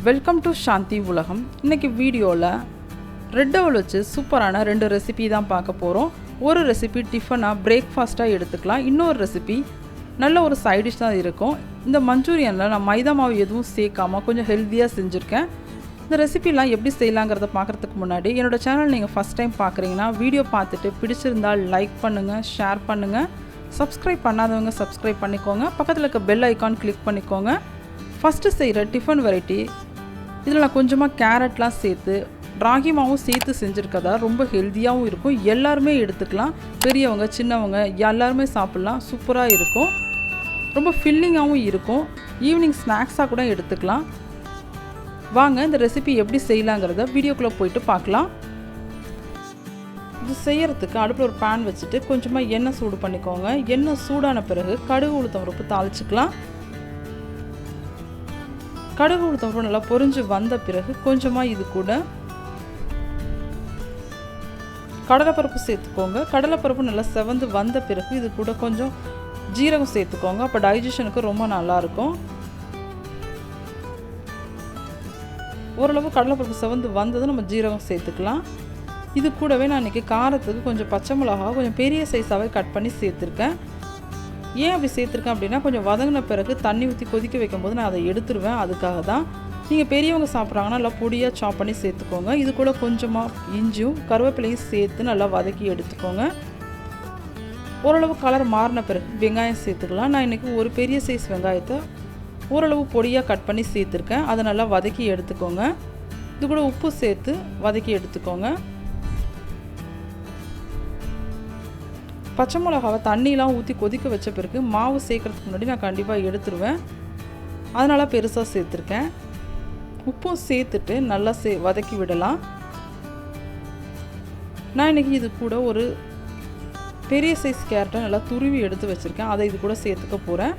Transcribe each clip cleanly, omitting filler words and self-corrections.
Welcome to சாந்தி உலகம். இன்றைக்கி வீடியோவில் ரெட் அவல் வச்சு சூப்பரான 2 ரெசிபி தான் பார்க்க போகிறோம். ஒரு ரெசிபி டிஃபனாக பிரேக்ஃபாஸ்ட்டாக எடுத்துக்கலாம், இன்னொரு ரெசிபி நல்ல ஒரு சைடிஷ் தான் இருக்கும். இந்த மஞ்சூரியனில் நான் மைதா மாவு எதுவும் சேர்க்காமல் கொஞ்சம் ஹெல்த்தியாக செஞ்சுருக்கேன். இந்த ரெசிபிலாம் எப்படி செய்யலாங்கிறத பார்க்குறதுக்கு முன்னாடி என்னோடய சேனல் நீங்கள் ஃபஸ்ட் டைம் பார்க்குறீங்கன்னா வீடியோ பார்த்துட்டு பிடிச்சிருந்தால் லைக் பண்ணுங்கள், ஷேர் பண்ணுங்கள். சப்ஸ்கிரைப் பண்ணாதவங்க சப்ஸ்கிரைப் பண்ணிக்கோங்க, பக்கத்தில் இருக்க பெல் ஐக்கான் கிளிக் பண்ணிக்கோங்க. ஃபஸ்ட்டு செய்கிற டிஃபன் வெரைட்டி இதில் நான் கொஞ்சமாக கேரட்லாம் சேர்த்து ராகி மாவும் சேர்த்து செஞ்சுருக்கதா ரொம்ப ஹெல்த்தியாகவும் இருக்கும். எல்லாருமே எடுத்துக்கலாம், பெரியவங்க சின்னவங்க எல்லாருமே சாப்பிட்லாம். சூப்பராக இருக்கும், ரொம்ப ஃபில்லிங்காகவும் இருக்கும். ஈவினிங் ஸ்நாக்ஸாக கூட எடுத்துக்கலாம். வாங்க இந்த ரெசிபி எப்படி செய்யலாங்கிறத வீடியோக்குள்ளே போயிட்டு பார்க்கலாம். இது செய்கிறதுக்கு அடுப்பில் ஒரு பேன் வச்சுட்டு கொஞ்சமாக எண்ணெய் சூடு பண்ணிக்கோங்க. எண்ணெய் சூடான பிறகு கடுகு உளுத்தம் பருப்பு தாளிச்சிக்கலாம். கடுகு உளுத்தம் பருப்பு நல்லா பொரிஞ்சு வந்த பிறகு கொஞ்சமாக இது கூட கடலைப்பருப்பு சேர்த்துக்கோங்க. கடலைப்பருப்பு நல்லா செவந்து வந்த பிறகு இது கூட கொஞ்சம் ஜீரகம் சேர்த்துக்கோங்க. அப்போ டைஜஷனுக்கு ரொம்ப நல்லாயிருக்கும். ஓரளவு கடலைப்பருப்பு செவந்து வந்தது நம்ம ஜீரகம் சேர்த்துக்கலாம். இது கூடவே நான் இன்றைக்கி காரத்துக்கு கொஞ்சம் பச்சை மிளகா கொஞ்சம் பெரிய சைஸாகவே கட் பண்ணி சேர்த்துருக்கேன். ஏன் அப்படி சேர்த்துருக்கேன் அப்படின்னா, கொஞ்சம் வதங்கின பிறகு தண்ணி ஊற்றி கொதிக்க வைக்கும்போது நான் அதை எடுத்துருவேன். அதுக்காக தான். நீங்கள் பெரியவங்க சாப்பிட்றாங்கன்னா நல்லா பொடியாக சாப் பண்ணி சேர்த்துக்கோங்க. இது கூட கொஞ்சமாக இஞ்சியும் கருவேப்பிலையும் சேர்த்து நல்லா வதக்கி எடுத்துக்கோங்க. ஓரளவு கலர் மாறின பிறகு வெங்காயம் சேர்த்துக்கலாம். நான் இன்றைக்கி ஒரு பெரிய சைஸ் வெங்காயத்தை ஓரளவு பொடியாக கட் பண்ணி சேர்த்துருக்கேன். அதை நல்லா வதக்கி எடுத்துக்கோங்க. இது கூட உப்பு சேர்த்து வதக்கி எடுத்துக்கோங்க. பச்சை மிளகாவை தண்ணியெலாம் ஊற்றி கொதிக்க வச்ச பிறகு மாவு சேர்க்குறதுக்கு முன்னாடி நான் கண்டிப்பாக எடுத்துருவேன். அதனால் பெருசாக சேர்த்துருக்கேன். உப்பும் சேர்த்துட்டு நல்லா வதக்கி விடலாம். நான் இன்றைக்கி இது கூட ஒரு பெரிய சைஸ் கேரட்டை நல்லா துருவி எடுத்து வச்சுருக்கேன். அதை இது கூட சேர்த்துக்க போகிறேன்.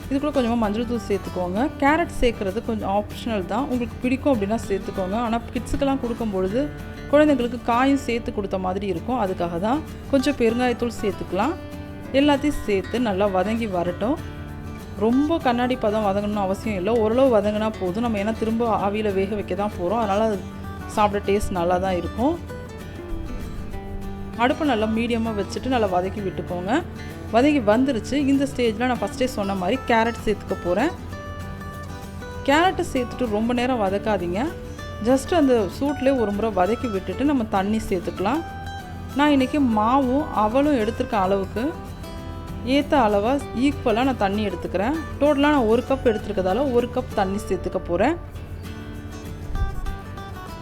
இது கூட கொஞ்சமாக மஞ்சள் தூள் சேர்த்துக்கோங்க. கேரட் சேர்க்குறது கொஞ்சம் ஆப்ஷனல் தான், உங்களுக்கு பிடிக்கும் அப்படின்னா சேர்த்துக்கோங்க. ஆனால் கிட்ஸுக்கெல்லாம் கொடுக்கும்பொழுது குழந்தைங்களுக்கு காயும் சேர்த்து கொடுத்த மாதிரி இருக்கும். அதுக்காக தான் கொஞ்சம் பெருங்காயத்தூள் சேர்த்துக்கலாம். எல்லாத்தையும் சேர்த்து நல்லா வதங்கி வரட்டும். ரொம்ப கண்ணாடி பதம் வதங்கணும்னு அவசியம் இல்லை, ஓரளவு வதங்கினா போதும். நம்ம ஏன்னா திரும்ப ஆவியில் வேக வைக்க தான் போகிறோம், அதனால் அது சாப்பிட டேஸ்ட் நல்லா தான் இருக்கும். அடுப்பு நல்லா மீடியமாக வச்சுட்டு நல்லா வதக்கி விட்டுக்கோங்க. வதங்கி வந்துருச்சு. இந்த ஸ்டேஜில் நான் ஃபஸ்ட்டே சொன்ன மாதிரி கேரட் சேர்த்துக்க போகிறேன். கேரட்டை சேர்த்துட்டு ரொம்ப நேரம் வதக்காதீங்க. ஜஸ்ட்டு அந்த சூட்லேயே ஒரு முறை வதக்கி விட்டுட்டு நம்ம தண்ணி சேர்த்துக்கலாம். நான் இன்றைக்கி மாவும் அவலும் எடுத்துருக்க அளவுக்கு ஏற்ற அளவாக ஈக்குவலாக நான் தண்ணி எடுத்துக்கிறேன். டோட்டலாக நான் 1 கப் எடுத்துருக்கதால 1 கப் தண்ணி சேர்த்துக்க போகிறேன்.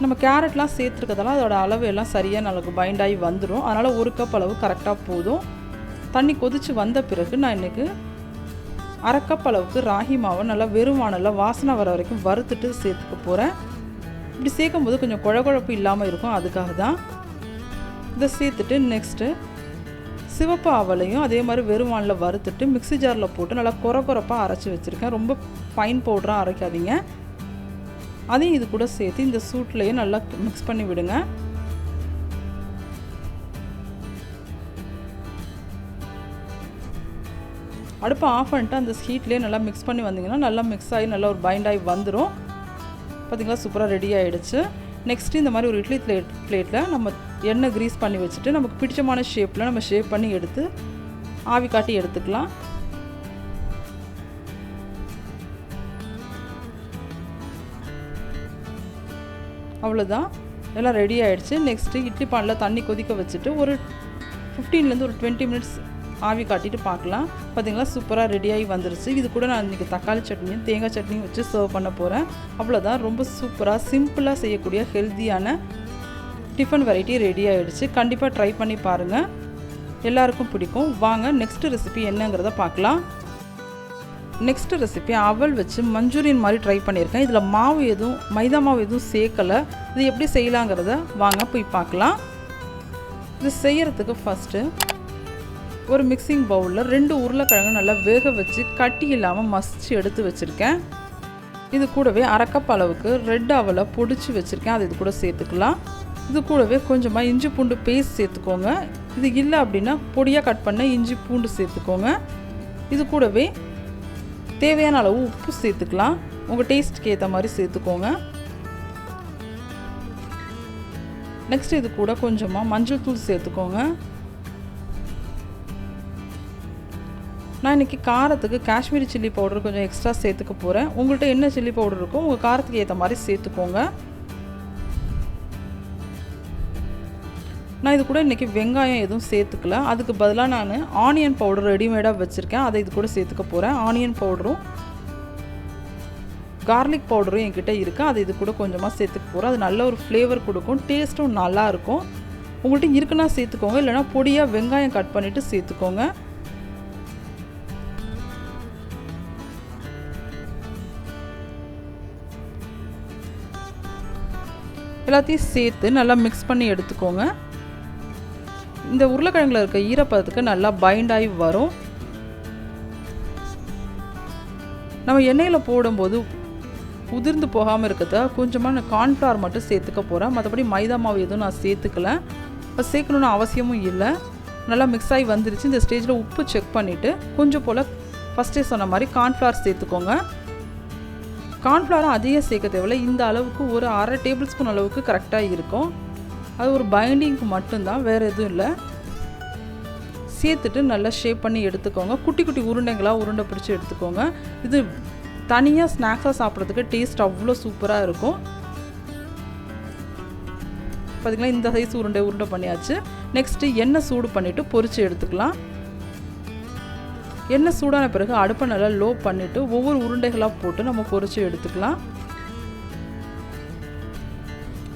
நம்ம கேரட்லாம் சேர்த்துருக்கதால அதோட அளவு எல்லாம் சரியாக நமக்கு பைண்ட் ஆகி வந்துடும். அதனால் 1 கப் அளவு கரெக்டாக போதும். தண்ணி கொதித்து வந்த பிறகு நான் இன்றைக்கி 1/2 கப் அளவுக்கு ராகி மாவை நல்லா வெறும் வானலில் வாசனை வர வரைக்கும் வறுத்துட்டு சேர்த்துக்க போகிறேன். இப்படி சேர்க்கும்போது கொஞ்சம் குழகுழப்பு இல்லாமல் இருக்கும், அதுக்காக தான். இதை சேர்த்துட்டு நெக்ஸ்ட்டு சிவப்பு அவலையும் அதே மாதிரி வெறும் வானலில் வறுத்துட்டு மிக்ஸி ஜாரில் போட்டு நல்லா குறப்பாக அரைச்சி வச்சுருக்கேன். ரொம்ப ஃபைன் பவுடராக அரைக்காதீங்க. அதையும் இது கூட சேர்த்து இந்த சூட்லேயே நல்லா மிக்ஸ் பண்ணி விடுங்க. அடுப்பை ஆஃப் பண்ணிட்டு அந்த ஹீட்லேயே நல்லா மிக்ஸ் பண்ணி வந்தீங்கன்னா நல்லா மிக்ஸ் ஆகி நல்லா ஒரு பைண்ட் ஆகி வந்துடும். பார்த்திங்களா, சூப்பராக ரெடி ஆகிடுச்சு. நெக்ஸ்ட்டு இந்த மாதிரி ஒரு இட்லி பிளேட்டில் நம்ம எண்ணெய் க்ரீஸ் பண்ணி வச்சுட்டு நமக்கு பிடிச்சமான ஷேப்பில் நம்ம ஷேப் பண்ணி எடுத்து ஆவி காட்டி எடுத்துக்கலாம். அவ்வளோதான், எல்லாம் ரெடி ஆகிடுச்சு. நெக்ஸ்ட்டு இட்லி பானில் தண்ணி கொதிக்க வச்சுட்டு ஒரு 15 ஒரு 20 மினிட்ஸ் ஆவி காட்டிட்டு பார்க்கலாம். பார்த்திங்களா, சூப்பராக ரெடியாகி வந்துருச்சு. இது கூட நான் இன்றைக்கி தக்காளி சட்னியும் தேங்காய் சட்னியும் வச்சு சர்வ் பண்ண போகிறேன். அவ்வளோதான், ரொம்ப சூப்பராக சிம்பிளாக செய்யக்கூடிய ஹெல்த்தியான டிஃபன் வெரைட்டி ரெடி ஆகிடுச்சு. கண்டிப்பாக ட்ரை பண்ணி பாருங்கள், எல்லாருக்கும் பிடிக்கும். வாங்க நெக்ஸ்ட்டு ரெசிபி என்னங்கிறத பார்க்கலாம். நெக்ஸ்ட்டு ரெசிபி அவல் வச்சு மஞ்சூரியன் மாதிரி ட்ரை பண்ணியிருக்கேன். இதில் மாவு எதுவும் மைதா மாவு எதுவும் சேர்க்கலை. இது எப்படி செய்யலாங்கிறத வாங்க போய் பார்க்கலாம். இது செய்கிறதுக்கு ஃபஸ்ட்டு ஒரு மிக்சிங் பவுலில் 2 உருளைக்கிழங்கு நல்லா வேக வச்சு கட்டி இல்லாமல் மசிச்சு எடுத்து வச்சுருக்கேன். இது கூடவே 1/2 கப் அளவுக்கு ரெட் அவலை பொடிச்சு வச்சுருக்கேன், அது இது கூட சேர்த்துக்கலாம். இது கூடவே கொஞ்சமாக இஞ்சி பூண்டு பேஸ்ட் சேர்த்துக்கோங்க. இது இல்லை அப்படின்னா பொடியாக கட் பண்ண இஞ்சி பூண்டு சேர்த்துக்கோங்க. இது கூடவே தேவையான அளவு உப்பு சேர்த்துக்கலாம். உங்கள் டேஸ்ட்டுக்கு ஏற்ற மாதிரி சேர்த்துக்கோங்க. நெக்ஸ்ட் இது கூட கொஞ்சமாக மஞ்சள் தூள் சேர்த்துக்கோங்க. நான் இன்றைக்கி காரத்துக்கு காஷ்மீரி சில்லி பவுடர் கொஞ்சம் எக்ஸ்ட்ரா சேர்த்துக்க போகிறேன். உங்கள்கிட்ட என்ன சில்லி பவுடர் இருக்கோ உங்கள் காரத்துக்கு ஏற்ற மாதிரி சேர்த்துக்கோங்க. நான் இது கூட இன்றைக்கி வெங்காயம் எதுவும் சேர்த்துக்கல. அதுக்கு பதிலாக நான் ஆனியன் பவுடர் ரெடிமேடாக வச்சுருக்கேன், அதை இது கூட சேர்த்துக்க போகிறேன். ஆனியன் பவுடரும் கார்லிக் பவுடரும் என்கிட்ட இருக்குது, அதை இது கூட கொஞ்சமாக சேர்த்துக்க போகிறேன். அது நல்ல ஒரு ஃப்ளேவர் கொடுக்கும், டேஸ்ட்டும் நல்லாயிருக்கும். உங்கள்கிட்ட இருக்குன்னா சேர்த்துக்கோங்க, இல்லைனா பொடியாக வெங்காயம் கட் பண்ணிவிட்டு சேர்த்துக்கோங்க. எல்லாத்தையும் சேர்த்து நல்லா மிக்ஸ் பண்ணி எடுத்துக்கோங்க. இந்த உருளைக்கிழங்குல இருக்க ஈரப்பதத்துக்கு நல்லா பைண்ட் ஆகி வரும். நம்ம எண்ணெயில் போடும்போது உதிர்ந்து போகாமல் இருக்கிறத கொஞ்சமாக நான் கார்ன்ஃப்ளவர் மட்டும் சேர்த்துக்க போகிறேன். மற்றபடி மைதா மாவு எதுவும் நான் சேர்த்துக்கல, இப்போ சேர்க்கணுன்னு அவசியமும் இல்லை. நல்லா மிக்ஸ் ஆகி வந்துருச்சு. இந்த ஸ்டேஜில் உப்பு செக் பண்ணிவிட்டு கொஞ்சம் போல் ஃபஸ்ட்டே சொன்ன மாதிரி கார்ன்ஃப்ளவர் சேர்த்துக்கோங்க. கார்ன்ஃப்ளவரும் அதிகம் சேர்க்க தேவையில்லை, இந்த அளவுக்கு ஒரு 1/2 டேபிள் ஸ்பூன் அளவுக்கு கரெக்டாக இருக்கும். அது ஒரு பைண்டிங்க்கு மட்டும்தான், வேறு எதுவும் இல்லை. சேர்த்துட்டு நல்லா ஷேப் பண்ணி எடுத்துக்கோங்க. குட்டி குட்டி உருண்டைங்களாக உருண்டை பிடிச்சி எடுத்துக்கோங்க. இது தனியாக ஸ்நாக்ஸாக சாப்பிட்றதுக்கு டேஸ்ட் அவ்வளோ சூப்பராக இருக்கும். பார்த்திங்களா, இந்த சைஸ் உருண்டை பண்ணியாச்சு. நெக்ஸ்ட்டு எண்ணெய் சூடு பண்ணிவிட்டு பொரித்து எடுத்துக்கலாம். எண்ணெய் சூடான பிறகு அடுப்பை நல்லா லோ பண்ணிவிட்டு ஒவ்வொரு உருண்டைகளாக போட்டு நம்ம பொரித்து எடுத்துக்கலாம்.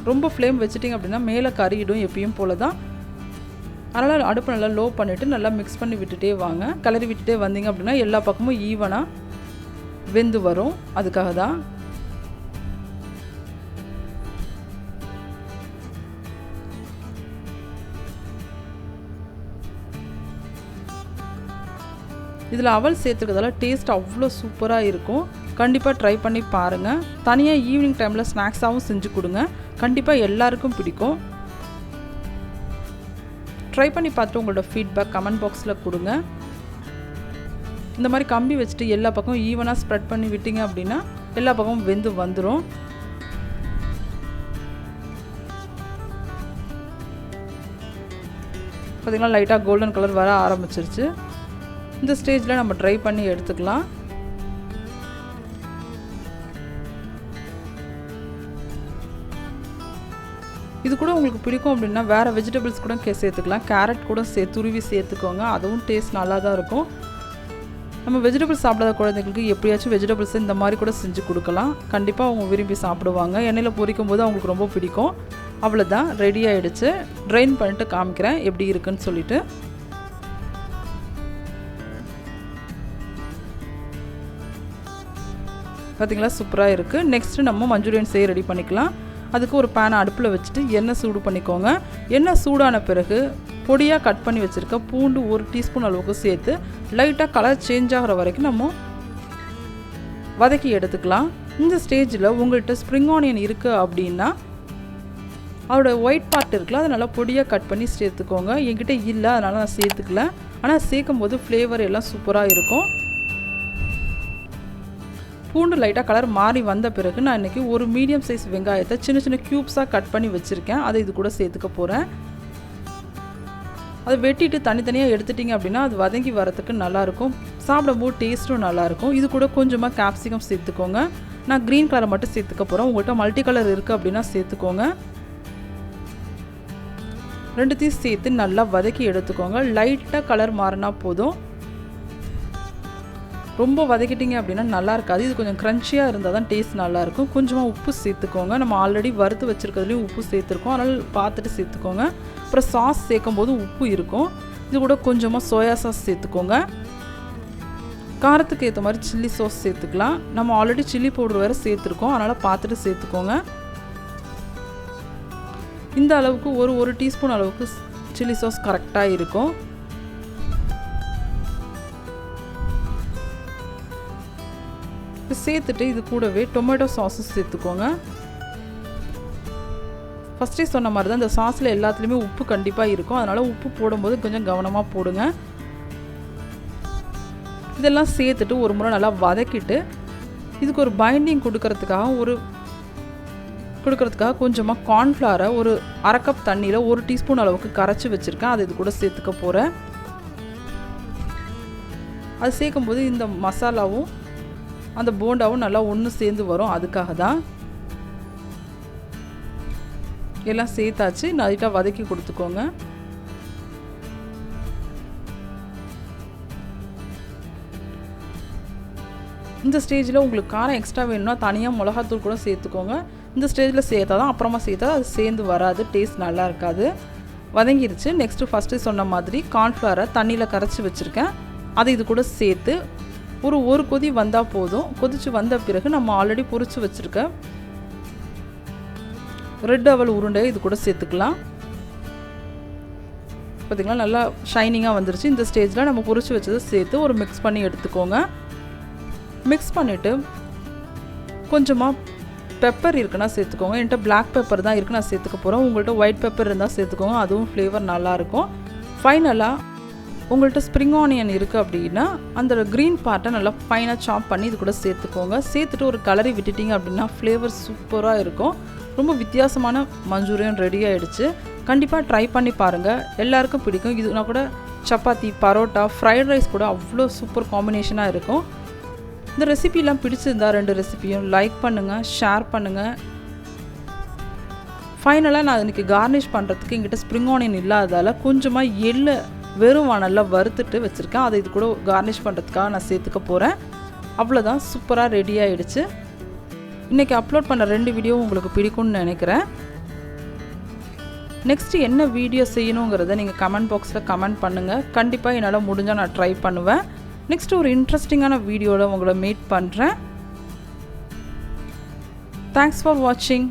ரொம்ப ஃப்ளேம் வச்சிட்டிங்க அப்படின்னா மேலே கறியிடும், எப்பயும் போல தான். அதனால் அடுப்பை நல்லா லோ பண்ணிவிட்டு நல்லா மிக்ஸ் பண்ணி விட்டுட்டே வாங்க. கிளறி விட்டுட்டே வந்தீங்க அப்படின்னா எல்லா பக்கமும் ஈவனாக வெந்து வரும். அதுக்காக தான். இதில் அவல் சேர்த்துக்கிறதால டேஸ்ட் அவ்வளோ சூப்பராக இருக்கும். கண்டிப்பாக ட்ரை பண்ணி பாருங்கள். தனியாக ஈவினிங் டைமில் ஸ்நாக்ஸாகவும் செஞ்சு கொடுங்க, கண்டிப்பாக எல்லாருக்கும் பிடிக்கும். ட்ரை பண்ணி பார்த்துட்டு உங்களோட ஃபீட்பேக் கமெண்ட் பாக்ஸில் கொடுங்க. இந்த மாதிரி கம்பி வச்சுட்டு எல்லா பக்கமும் ஈவனாக ஸ்ப்ரெட் பண்ணி விட்டீங்க அப்படின்னா எல்லா பக்கமும் வெந்து வந்துடும். பார்த்திங்கன்னா லைட்டாக கோல்டன் கலர் வர ஆரம்பிச்சிருச்சு. இந்த ஸ்டேஜில் நம்ம ட்ரை பண்ணி எடுத்துக்கலாம். இது கூட உங்களுக்கு பிடிக்கும் அப்படின்னா வேறு வெஜிடபிள்ஸ் கூட சேர்த்துக்கலாம். கேரட் கூட துருவி சேர்த்துக்கோங்க, அதுவும் டேஸ்ட் நல்லா தான் இருக்கும். நம்ம வெஜிடபிள்ஸ் சாப்பிடாத குழந்தைங்களுக்கு எப்படியாச்சும் வெஜிடபிள்ஸ் இந்த மாதிரி கூட செஞ்சு கொடுக்கலாம். கண்டிப்பாக அவங்க விரும்பி சாப்பிடுவாங்க. எண்ணெயில் பொரிக்கும் போது அவங்களுக்கு ரொம்ப பிடிக்கும். அவ்வளோதான், ரெடி ஆகிடுச்சு. ட்ரைன் பண்ணிட்டு காமிக்கிறேன் எப்படி இருக்குன்னு சொல்லிட்டு. பார்த்திங்களா, சூப்பராக இருக்குது. நெக்ஸ்ட்டு நம்ம மஞ்சூரியன் செய்ய ரெடி பண்ணிக்கலாம். அதுக்கு ஒரு பேனை அடுப்பில் வச்சுட்டு எண்ணெய் சூடு பண்ணிக்கோங்க. எண்ணெய் சூடான பிறகு பொடியாக கட் பண்ணி வச்சுருக்க பூண்டு 1 டீஸ்பூன் அளவுக்கு சேர்த்து லைட்டாக கலர் சேஞ்ச் ஆகிற வரைக்கும் நம்ம வதக்கி எடுத்துக்கலாம். இந்த ஸ்டேஜில் உங்கள்கிட்ட ஸ்ப்ரிங் ஆனியன் இருக்குது அப்படின்னா அதோட ஒயிட் பார்ட் இருக்குல்ல, அதை நல்லா பொடியாக கட் பண்ணி சேர்த்துக்கோங்க. என்கிட்ட இல்லை, அதனால் நான் சேர்த்துக்கல. ஆனால் சேர்க்கும் போது ஃப்ளேவர் எல்லாம் சூப்பராக இருக்கும். பூண்டு லைட்டாக கலர் மாறி வந்த பிறகு நான் இன்றைக்கி ஒரு மீடியம் சைஸ் வெங்காயத்தை சின்ன சின்ன க்யூப்ஸாக கட் பண்ணி வச்சுருக்கேன், அதை இது கூட சேர்த்துக்க போகிறேன். அதை வெட்டிட்டு தனித்தனியாக எடுத்துட்டிங்க அப்படின்னா அது வதங்கி வரத்துக்கு நல்லாயிருக்கும், சாப்பிடும்போது டேஸ்ட்டும் நல்லாயிருக்கும். இது கூட கொஞ்சமாக கேப்சிகம் சேர்த்துக்கோங்க. நான் க்ரீன் கலரை மட்டும் சேர்த்துக்க போகிறேன். உங்கள்கிட்ட மல்டி கலர் இருக்குது அப்படின்னா சேர்த்துக்கோங்க. ரெண்டுத்தையும் சேர்த்து நல்லா வதக்கி எடுத்துக்கோங்க. லைட்டாக கலர் மாறினா போதும், ரொம்ப வதக்கிட்டிங்க அப்படின்னா நல்லா இருக்காது. இது கொஞ்சம் க்ரன்ச்சியாக இருந்தால் தான் டேஸ்ட் நல்லாயிருக்கும். கொஞ்சமாக உப்பு சேர்த்துக்கோங்க. நம்ம ஆல்ரெடி வறுத்து வச்சுருக்கிறதுலையும் உப்பு சேர்த்துருக்கோம், அதனால் பார்த்துட்டு சேர்த்துக்கோங்க. அப்புறம் சாஸ் சேர்க்கும் போது உப்பு இருக்கும். இது கூட கொஞ்சமாக சோயா சாஸ் சேர்த்துக்கோங்க. காரத்துக்கு ஏற்ற மாதிரி சில்லி சாஸ் சேர்த்துக்கலாம். நம்ம ஆல்ரெடி சில்லி பவுடர் வேறு சேர்த்துருக்கோம், அதனால் பார்த்துட்டு சேர்த்துக்கோங்க. இந்த அளவுக்கு ஒரு டீஸ்பூன் அளவுக்கு சில்லி சாஸ் கரெக்டாக இருக்கும். சேர்த்துட்டு இது கூடவே டொமேட்டோ சாஸும் சேர்த்துக்கோங்க. ஃபஸ்ட்டே சொன்ன மாதிரி தான் இந்த சாஸில் எல்லாத்துலேயுமே உப்பு கண்டிப்பாக இருக்கும், அதனால் உப்பு போடும்போது கொஞ்சம் கவனமாக போடுங்க. இதெல்லாம் சேர்த்துட்டு ஒரு முறை நல்லா வதக்கிட்டு இதுக்கு ஒரு பைண்டிங் கொடுக்கறதுக்காக கொஞ்சமாக கார்ன்ஃப்ளவரை ஒரு அரை கப் தண்ணியில் 1 டீஸ்பூன் அளவுக்கு கரைச்சி வச்சுருக்கேன். அது இது கூட சேர்த்துக்க போகிறேன். அது சேர்க்கும்போது இந்த மசாலாவும் அந்த போண்டாவும் நல்லா ஒன்று சேர்ந்து வரும். அதுக்காக தான். எல்லாம் சேர்த்தாச்சு. லைட்டாக வதக்கி கொடுத்துக்கோங்க. இந்த ஸ்டேஜில் உங்களுக்கு காரம் எக்ஸ்ட்ரா வேணும்னா தனியாக மிளகாத்தூள் கூட சேர்த்துக்கோங்க. இந்த ஸ்டேஜில் சேர்த்தா தான், அப்புறமா சேர்த்தா அது சேர்ந்து வராது, டேஸ்ட் நல்லா இருக்காது. வதங்கிருச்சு. நெக்ஸ்ட்டு ஃபஸ்ட்டு சொன்ன மாதிரி கார்ன்ஃப்ளவரை தண்ணியில் கரைச்சி வச்சுருக்கேன். அதை இது கூட சேர்த்து ஒரு கொதி வந்தால் போதும். கொதித்து வந்த பிறகு நம்ம ஆல்ரெடி பொரிச்சு வச்சுருக்க ரெட் அவல் உருண்டை இது கூட சேர்த்துக்கலாம். பார்த்திங்களா நல்லா ஷைனிங்காக வந்துருச்சு. இந்த ஸ்டேஜில் நம்ம பொரிச்சு வச்சதை சேர்த்து ஒரு மிக்ஸ் பண்ணி எடுத்துக்கோங்க. மிக்ஸ் பண்ணிவிட்டு கொஞ்சமாக பெப்பர் இருக்குன்னா சேர்த்துக்கோங்க. என்கிட்ட பிளாக் பெப்பர் தான் இருக்குது, நான் சேர்த்துக்க போகிறேன். உங்கள்கிட்ட ஒயிட் பெப்பர் இருந்தால் சேர்த்துக்கோங்க, அதுவும் ஃப்ளேவர் நல்லாயிருக்கும். ஃபைனலாக உங்கள்கிட்ட ஸ்ப்ரிங் ஆனியன் இருக்குது அப்படின்னா அந்த க்ரீன் பார்ட்டை நல்லா ஃபைனாக சாப் பண்ணி இது கூட சேர்த்துக்கோங்க. சேர்த்துட்டு ஒரு கலரி விட்டுட்டிங்க அப்படின்னா ஃப்ளேவர் சூப்பராக இருக்கும். ரொம்ப வித்தியாசமான மஞ்சூரியன் ரெடி ஆகிடுச்சு. கண்டிப்பாக ட்ரை பண்ணி பாருங்கள், எல்லாருக்கும் பிடிக்கும். இதுனா கூட சப்பாத்தி, பரோட்டா, ஃப்ரைட் ரைஸ் கூட அவ்வளோ சூப்பர் காம்பினேஷனாக இருக்கும். இந்த ரெசிபிலாம் பிடிச்சிருந்தா 2 ரெசிபியும் லைக் பண்ணுங்கள், ஷேர் பண்ணுங்கள். ஃபைனலாக நான் இன்றைக்கி கார்னிஷ் பண்ணுறதுக்கு எங்கிட்ட ஸ்ப்ரிங் ஆனியன் இல்லாததால் கொஞ்சமாக எள்ளை வெறும் வானலில் வறுத்துட்டு வச்சுருக்கேன். அதை இது கூட கார்னிஷ் பண்ணுறதுக்காக நான் சேர்த்துக்க போகிறேன். அவ்வளோதான், சூப்பராக ரெடி ஆகிடுச்சு. இன்றைக்கி அப்லோட் பண்ண 2 வீடியோ உங்களுக்கு பிடிக்கும்னு நினைக்கிறேன். நெக்ஸ்ட்டு என்ன வீடியோ செய்யணுங்கிறத நீங்கள் கமெண்ட் பாக்ஸில் கமெண்ட் பண்ணுங்கள். கண்டிப்பாக என்னால் முடிஞ்சால் நான் ட்ரை பண்ணுவேன். நெக்ஸ்ட் ஒரு இன்ட்ரெஸ்டிங்கான வீடியோவில் உங்களை மீட் பண்ணுறேன். தேங்க்ஸ் ஃபார் வாட்சிங்.